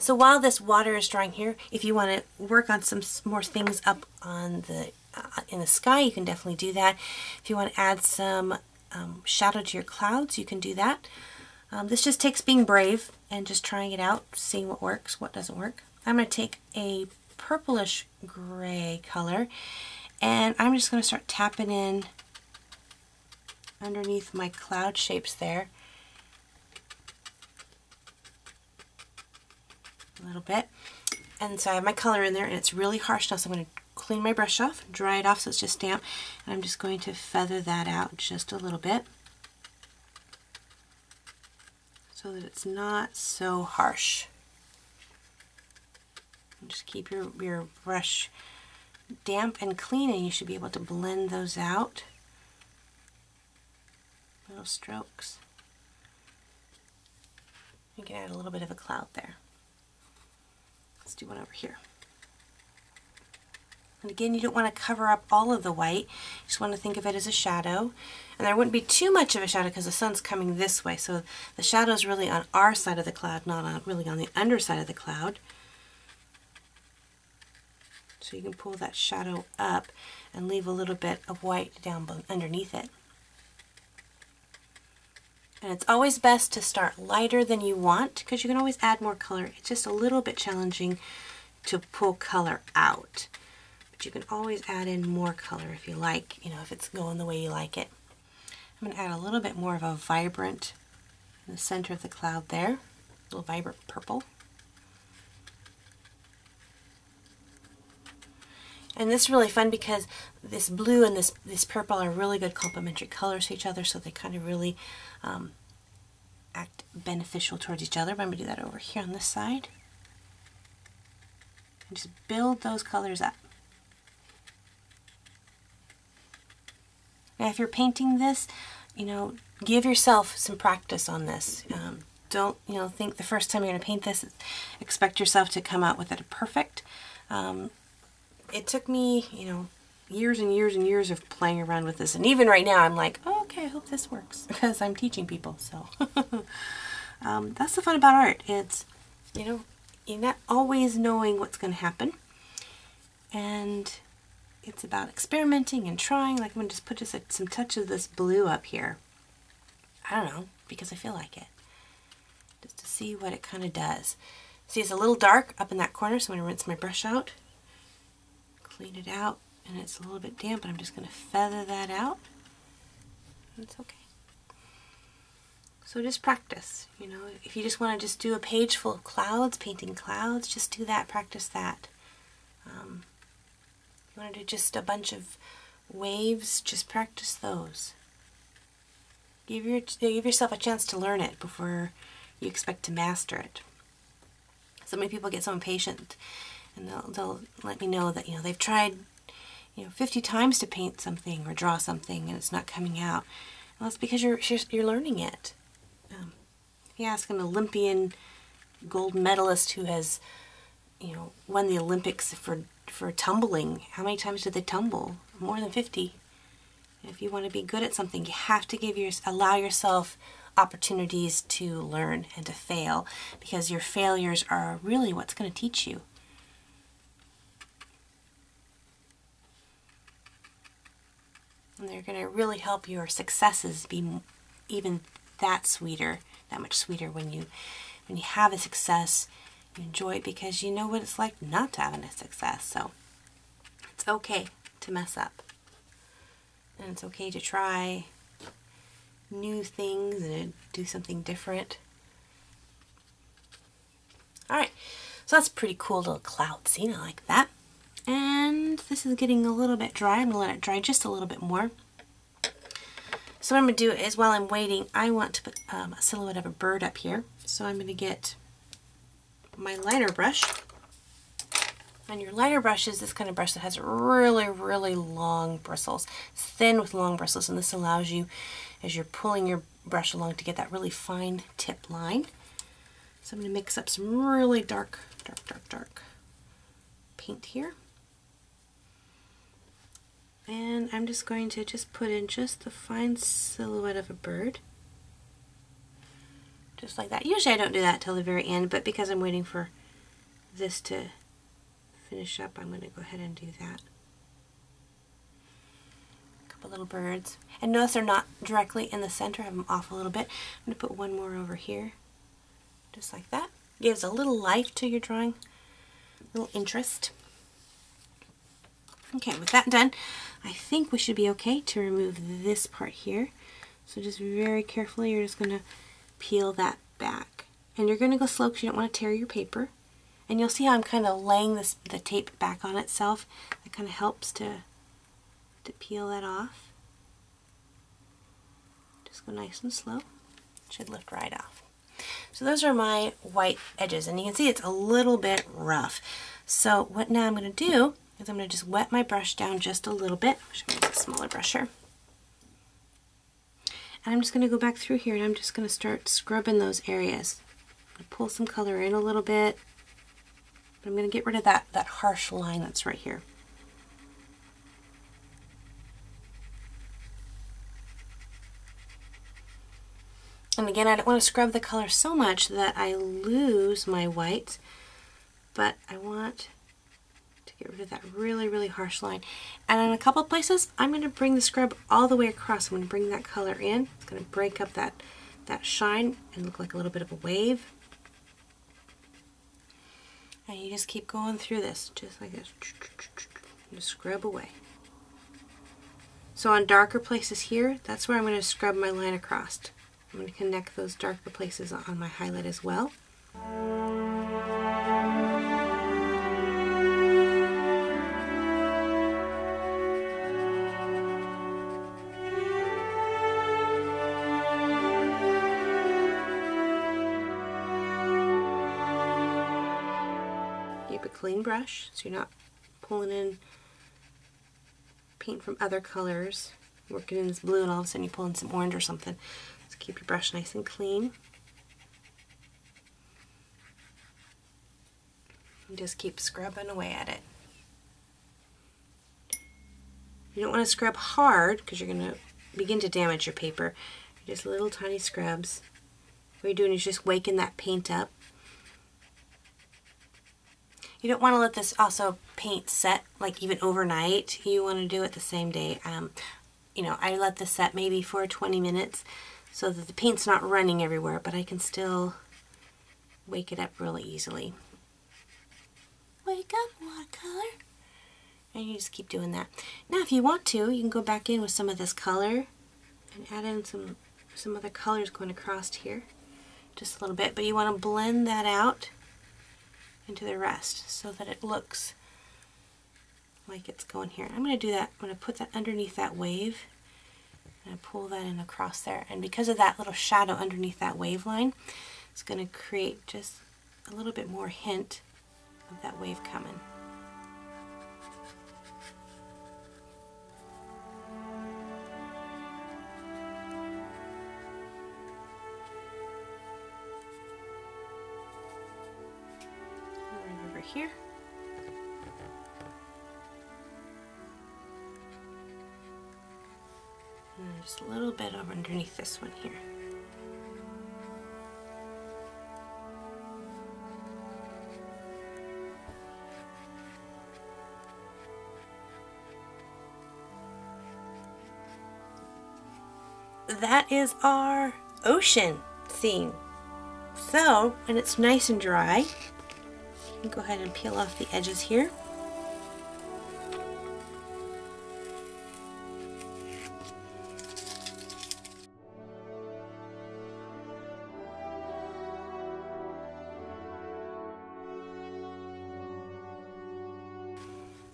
So while this water is drying here, if you want to work on some more things up on the in the sky, you can definitely do that. If you want to add some shadow to your clouds, you can do that. This just takes being brave and just trying it out, seeing what works, what doesn't work. I'm going to take a purplish gray color, and I'm just going to start tapping in underneath my cloud shapes there a little bit. And so I have my color in there, and it's really harsh now, so I'm going to clean my brush off, dry it off so it's just damp, and I'm just going to feather that out just a little bit so that it's not so harsh. And just keep your brush damp and clean, and you should be able to blend those out. Little strokes. You can add a little bit of a cloud there. Let's do one over here. And again, you don't want to cover up all of the white. You just want to think of it as a shadow. And there wouldn't be too much of a shadow because the sun's coming this way. So the shadow is really on our side of the cloud, not really on the underside of the cloud. So you can pull that shadow up and leave a little bit of white down underneath it. And it's always best to start lighter than you want because you can always add more color. It's just a little bit challenging to pull color out. But you can always add in more color if you like, if it's going the way you like it. I'm going to add a little bit more of a vibrant in the center of the cloud there, a little vibrant purple. And this is really fun because this blue and this purple are really good complementary colors to each other, so they kind of really act beneficial towards each other. But I'm going to do that over here on this side. And just build those colors up. Now if you're painting this, give yourself some practice on this. Don't, think the first time you're going to paint this, expect yourself to come out with it perfect. It took me, years and years and years of playing around with this. And even right now, I'm like, oh, okay, I hope this works because I'm teaching people. So that's the fun about art. It's, you're not always knowing what's going to happen. And it's about experimenting and trying. Like I'm going to just put some touch of this blue up here. I don't know, because I feel like it. Just to see what it kind of does. See, it's a little dark up in that corner, so I'm going to rinse my brush out. Clean it out, and it's a little bit damp, but I'm just going to feather that out. It's okay. So just practice, if you just want to just do a page full of clouds, painting clouds, just do that, practice that. If you want to do just a bunch of waves, just practice those. Give yourself a chance to learn it before you expect to master it. So many people get so impatient, and they'll let me know that they've tried 50 times to paint something or draw something and it's not coming out. Well, it's because you're learning it. If you ask an Olympian gold medalist who has won the Olympics for tumbling, how many times did they tumble? More than 50. And if you want to be good at something, you have to allow yourself opportunities to learn and to fail, because your failures are really what's going to teach you. And they're going to really help your successes be even that much sweeter when you have a success. You enjoy it because you know what it's like not to have a success. So it's okay to mess up. And it's okay to try new things and do something different. Alright, so that's a pretty cool little cloud scene. I like that. And this is getting a little bit dry. I'm going to let it dry just a little bit more. So what I'm going to do is, while I'm waiting, I want to put a silhouette of a bird up here. So I'm going to get my liner brush. And your liner brush is this kind of brush that has really, really long bristles. It's thin with long bristles, and this allows you, as you're pulling your brush along, to get that really fine tip line. So I'm going to mix up some really dark paint here. And I'm just going to put in just the fine silhouette of a bird. Just like that. Usually I don't do that till the very end, but because I'm waiting for this to finish up, I'm going to go ahead and do that. A couple little birds. And notice they're not directly in the center. I have them off a little bit. I'm going to put one more over here, just like that. Gives a little life to your drawing, a little interest. Okay, with that done, I think we should be okay to remove this part here. So just very carefully, you're just going to peel that back. And you're going to go slow because you don't want to tear your paper. And you'll see how I'm kind of laying the tape back on itself. That kind of helps to peel that off. Just go nice and slow. It should lift right off. So those are my white edges. And you can see it's a little bit rough. So what now I'm going to do is I'm going to just wet my brush down just a little bit. I should make a smaller brush here. And I'm just going to go back through here and I'm just going to start scrubbing those areas. I'm going to pull some color in a little bit. But I'm going to get rid of that harsh line that's right here. And again, I don't want to scrub the color so much that I lose my whites, but I want to get rid of that really, really harsh line. And in a couple of places, I'm going to bring the scrub all the way across. I'm going to bring that color in. It's going to break up that shine and look like a little bit of a wave. And you just keep going through this, just like this. Just scrub away. So on darker places here, that's where I'm going to scrub my line across. I'm going to connect those darker places on my highlight as well. Keep a clean brush so you're not pulling in paint from other colors, working in this blue and all of a sudden you pull in some orange or something. So keep your brush nice and clean. And just keep scrubbing away at it. You don't want to scrub hard because you're going to begin to damage your paper. Just little tiny scrubs. What you're doing is just waking that paint up. You don't want to let this also paint set like even overnight. You want to do it the same day. You know, I let this set maybe for 20 minutes so that the paint's not running everywhere, but I can still wake it up really easily. Wake up, watercolor. And you just keep doing that. Now if you want to, you can go back in with some of this color and add in some other colors going across here. Just a little bit, but you want to blend that out into the rest so that it looks like it's going here. I'm going to do that. I'm going to put that underneath that wave and I pull that in across there. And because of that little shadow underneath that wave line, it's going to create just a little bit more hint of that wave coming. Right over here. And just a little bit over underneath this one here. That is our ocean scene. So when it's nice and dry, you can go ahead and peel off the edges here.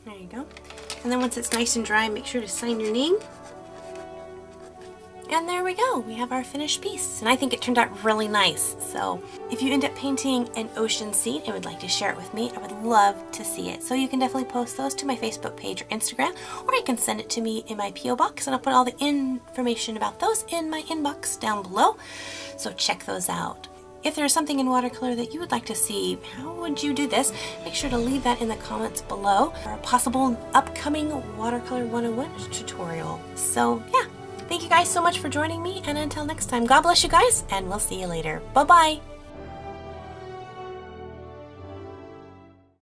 There you go. And then once it's nice and dry, make sure to sign your name. And there we go, we have our finished piece. And I think it turned out really nice. So if you end up painting an ocean scene and would like to share it with me, I would love to see it. So you can definitely post those to my Facebook page or Instagram, or you can send it to me in my P.O. box, and I'll put all the information about those in my inbox down below. So check those out. If there's something in watercolor that you would like to see, how would you do this? Make sure to leave that in the comments below for a possible upcoming Watercolor 101 tutorial. So yeah. Thank you guys so much for joining me, and until next time, God bless you guys, and we'll see you later. Bye-bye.